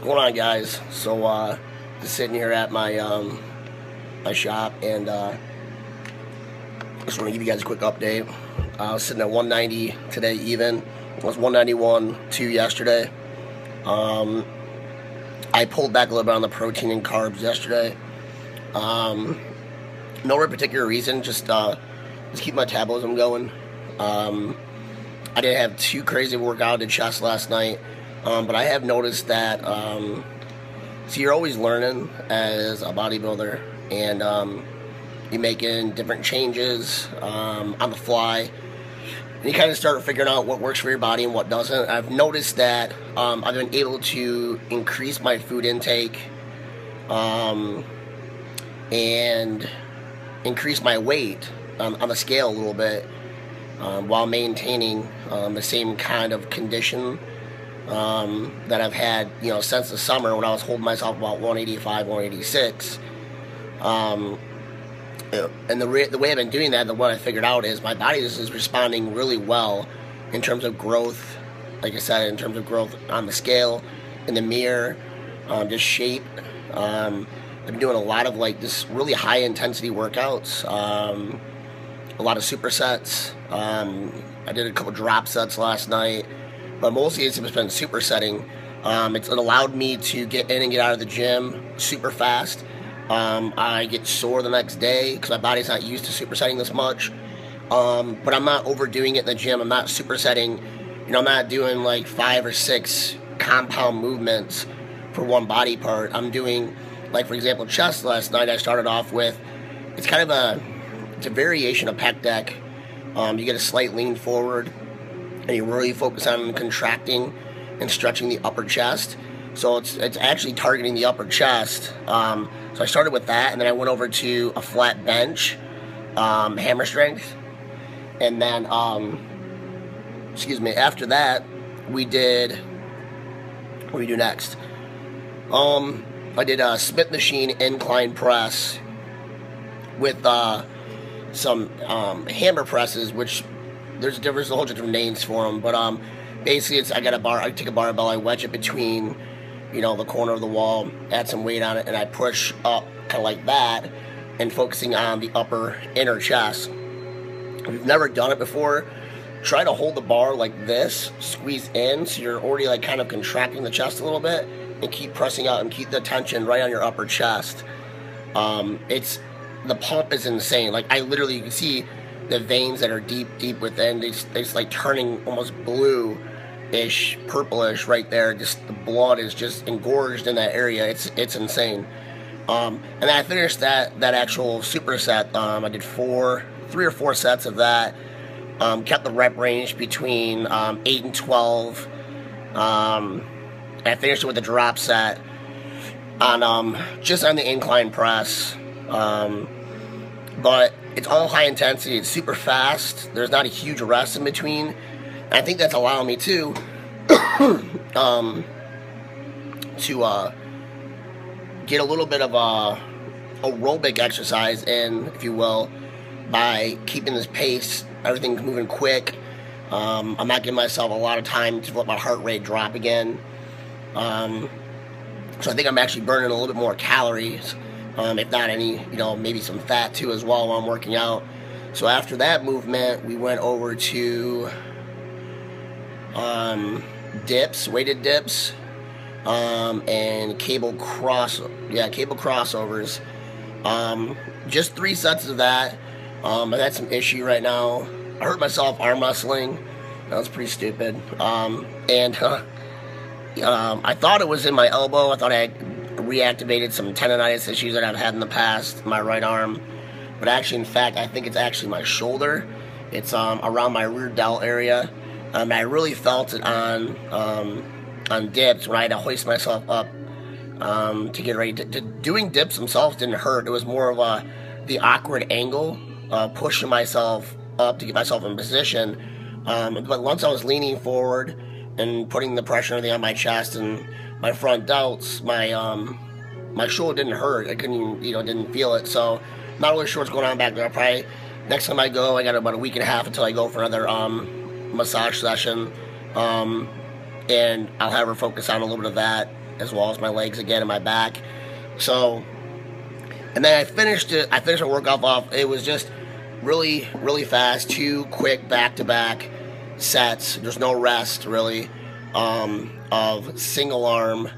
Going on, guys? So just sitting here at my my shop, and just want to give you guys a quick update. I was sitting at 190 today even. I was 191.2 yesterday. I pulled back a little bit on the protein and carbs yesterday. No real particular reason, just keep my metabolism going. I didn't have too crazy workout. I did chest last night. But I have noticed that, so you're always learning as a bodybuilder, and you're making different changes on the fly, and you kind of start figuring out what works for your body and what doesn't. I've noticed that I've been able to increase my food intake and increase my weight on the scale a little bit while maintaining the same kind of condition that I've had, since the summer when I was holding myself about 185, 186. And the way I've been doing that, what I figured out is my body just is responding really well in terms of growth. Like I said, in terms of growth on the scale, in the mirror, just shape. I've been doing a lot of this really high intensity workouts, a lot of supersets. I did a couple drop sets last night. But mostly it's been supersetting. It allowed me to get in and get out of the gym super fast. I get sore the next day because my body's not used to supersetting this much. But I'm not overdoing it in the gym. I'm not supersetting. I'm not doing 5 or 6 compound movements for one body part. I'm doing, for example, chest last night. I started off with, it's a variation of pec deck. You get a slight lean forward, and you really focus on contracting and stretching the upper chest. So it's actually targeting the upper chest. So I started with that, and then I went over to a flat bench, hammer strength. And then, after that, we did, what do we do next? I did a Smith machine incline press with some hammer presses, which there's a whole different names for them, but basically I take a barbell, I wedge it between, the corner of the wall, add some weight on it, and I push up kind of like that, and focusing on the upper inner chest. If you've never done it before, try to hold the bar like this, squeeze in, so you're already kind of contracting the chest a little bit, and keep pressing out and keep the tension right on your upper chest. The pump is insane. I literally, you can see the veins that are deep within, they just turning almost blue-ish, purplish right there. Just the blood is just engorged in that area. It's insane. And then I finished that actual superset. I did 3 or 4 sets of that. Kept the rep range between 8 and 12. I finished it with a drop set on just on the incline press. But it's all high intensity. It's super fast. There's not a huge rest in between. And I think that's allowing me to get a little bit of aerobic exercise in, if you will, by keeping this pace. Everything's moving quick. I'm not giving myself a lot of time to let my heart rate drop again. So I think I'm actually burning a little bit more calories. If not any, maybe some fat too as well while I'm working out. So after that movement, we went over to dips, weighted dips, and cable crossovers. Just 3 sets of that. I had some issue right now. I hurt myself arm wrestling. That was pretty stupid. I thought it was in my elbow. I thought I had reactivated some tendonitis issues that I've had in the past in my right arm, but actually, in fact, I think it's actually my shoulder. It's around my rear delt area. I really felt it on dips when I had to hoist myself up to get ready. Doing dips themselves didn't hurt. It was more of the awkward angle, pushing myself up to get myself in position. But once I was leaning forward and putting the pressure and everything on my chest and my front delts, my shoulder didn't hurt. I couldn't, didn't feel it. So, not really sure what's going on back there. Probably next time I go, I got about a week and a half until I go for another massage session, and I'll have her focus on a little bit of that. as well as my legs again and my back. So, and then I finished my workout off. It was just really, really fast, 2 quick back-to-back sets. There's no rest really, of single arm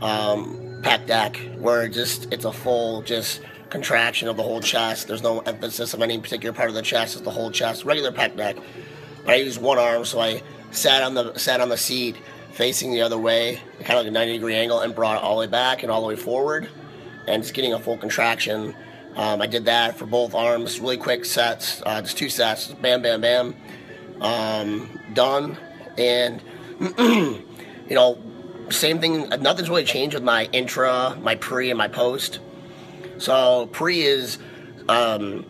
pec deck, where it's a full just contraction of the whole chest. There's no emphasis of any particular part of the chest. It's the whole chest, regular pec deck. But I used one arm, so I sat on the seat facing the other way, kind of like a 90-degree angle, and brought it all the way back and all the way forward, and just getting a full contraction. I did that for both arms, really quick sets, just 2 sets, bam, bam, bam, done. And you know, same thing. Nothing's really changed with my intra, my pre, and my post. So pre is some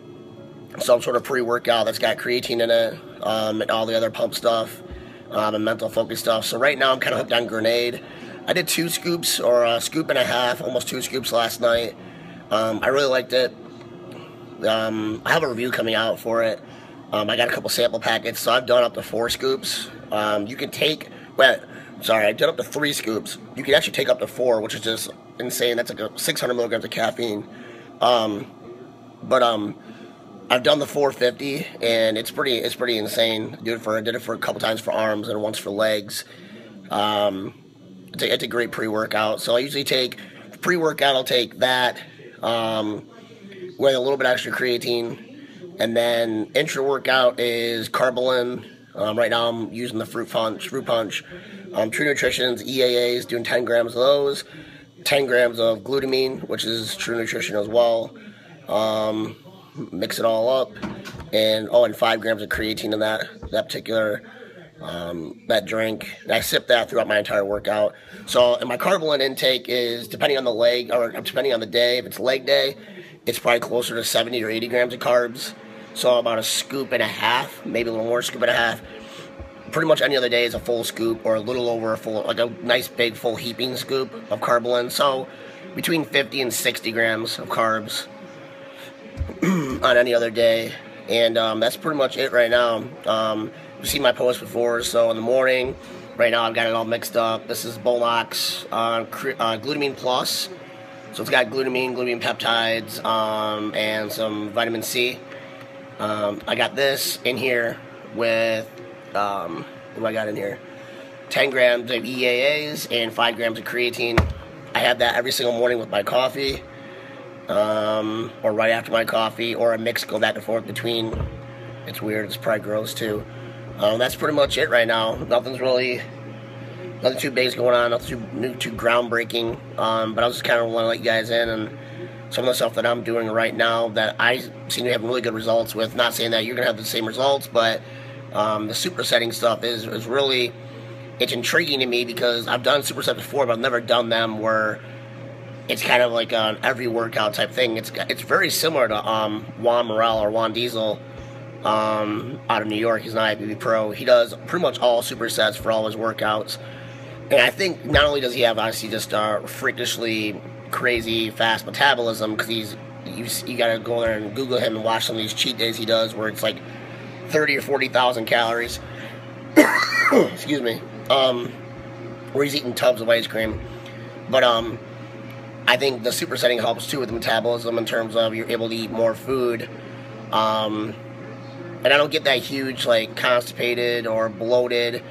sort of pre-workout that's got creatine in it, and all the other pump stuff, and mental focus stuff. So right now I'm kind of hooked on Grenade. I did 2 scoops, or a scoop and a half, almost 2 scoops last night. I really liked it. I have a review coming out for it. I got a couple sample packets, so I've done up to 4 scoops. You can take, I did up to 3 scoops. You can actually take up to 4, which is just insane. That's like 600 milligrams of caffeine. I've done the 450, and it's pretty insane. I did it for a couple times for arms and once for legs. It's a great pre-workout. So I usually take pre-workout. I'll take that with a little bit extra creatine, and then intra-workout is Carbolin. Right now I'm using the Fruit Punch. True Nutrition's EAAs, doing 10 grams of those, 10 grams of glutamine, which is True Nutrition as well. Mix it all up, and 5 grams of creatine in that particular that drink. And I sip that throughout my entire workout. So, and my Carbolin intake is, depending on the leg, or depending on the day. If it's leg day, it's probably closer to 70 or 80 grams of carbs. So about a scoop and a half, maybe a little more, scoop and a half. Pretty much any other day is a full scoop, or a little over a full, like a nice big full heaping scoop of Carbolin. So between 50 and 60 grams of carbs on any other day. And that's pretty much it right now. You've seen my post before. So in the morning, right now I've got it all mixed up. This is Bolox Glutamine Plus. So it's got glutamine peptides, and some vitamin C. I got this in here with, what do I got in here? 10 grams of EAAs and 5 grams of creatine. I have that every single morning with my coffee, or right after my coffee, or a mix, go back and forth between. It's weird, it's probably gross too. That's pretty much it right now. Nothing too big going on, nothing too groundbreaking. But I was just kind of want to let you guys in on some of the stuff that I'm doing right now that I seem to have really good results with. Not saying that you're going to have the same results, but the supersetting stuff is really, it's intriguing to me, because I've done supersets before, but I've never done them where it's kind of like an every workout type thing. It's very similar to Juan Morel, or Juan Diesel, out of New York. He's an IFBB pro. He does pretty much all supersets for all his workouts. And I think not only does he have obviously just freakishly crazy fast metabolism, because you got to go there and Google him and watch some of these cheat days he does, where it's like 30 or 40,000 calories. Excuse me. Where he's eating tubs of ice cream. But I think the supersetting helps too with the metabolism, in terms of you're able to eat more food. And I don't get that huge, like, constipated or bloated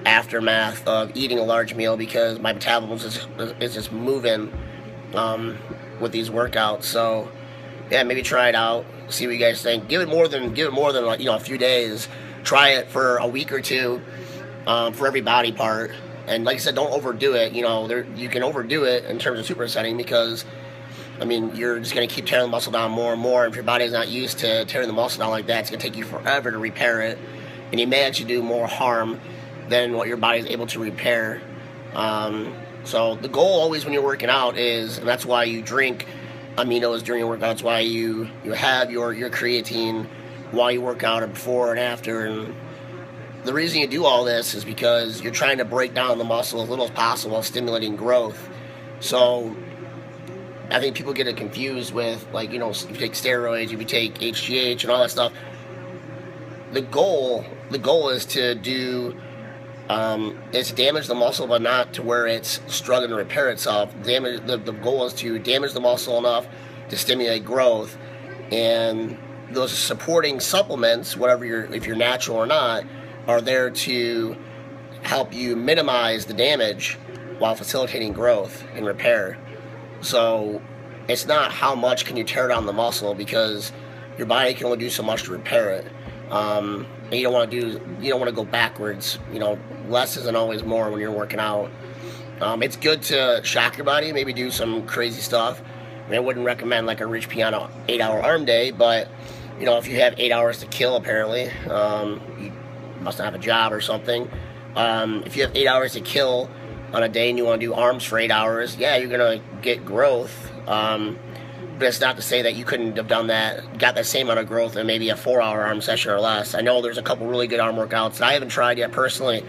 aftermath of eating a large meal, because my metabolism is just moving with these workouts. So yeah, maybe try it out, see what you guys think. Give it more than like, a few days. Try it for a week or two, for every body part. And like I said, don't overdo it. You can overdo it in terms of supersetting, because you're just going to keep tearing the muscle down more and more. If your body's not used to tearing the muscle down like that, it's going to take you forever to repair it, and you may actually do more harm than what your body's able to repair. So the goal always when you're working out is, and that's why you drink aminos during your workout. That's why you have your creatine while you work out, or before and after. And the reason you do all this is because you're trying to break down the muscle as little as possible while stimulating growth. So I think people get it confused with, like, if you take steroids, if you take HGH and all that stuff. The goal is to do it's damage the muscle, but not to where it's struggling to repair itself. The goal is to damage the muscle enough to stimulate growth, and those supporting supplements, if you're natural or not, are there to help you minimize the damage while facilitating growth and repair. So it's not how much can you tear down the muscle, because your body can only do so much to repair it. And you don't want to go backwards. Less isn't always more when you're working out. It's good to shock your body, maybe do some crazy stuff. I wouldn't recommend like a Rich Piano 8-hour arm day, but if you have 8 hours to kill, apparently, you must not have a job or something. If you have 8 hours to kill on a day and you want to do arms for 8 hours, yeah, you're gonna get growth. But it's not to say that you couldn't have got that same amount of growth in maybe a 4-hour arm session or less. I know there's a couple really good arm workouts that I haven't tried yet personally,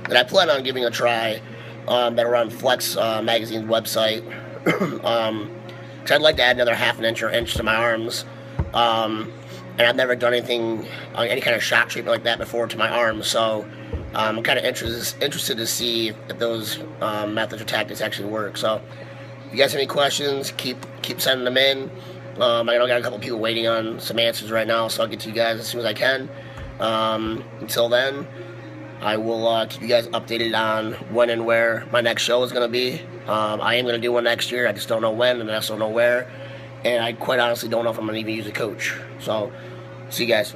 that I plan on giving a try, that are on Flex Magazine's website. Because I'd like to add another half an inch or inch to my arms. And I've never done any kind of shock treatment like that before to my arms, so I'm kind of interested to see if those methods or tactics actually work. So if you guys have any questions, keep sending them in. I know I got a couple people waiting on some answers right now, so I'll get to you guys as soon as I can. Until then, I will keep you guys updated on when and where my next show is going to be. I am going to do one next year. I just don't know when, and I also don't know where. And I quite honestly don't know if I'm going to even use a coach. So, see you guys.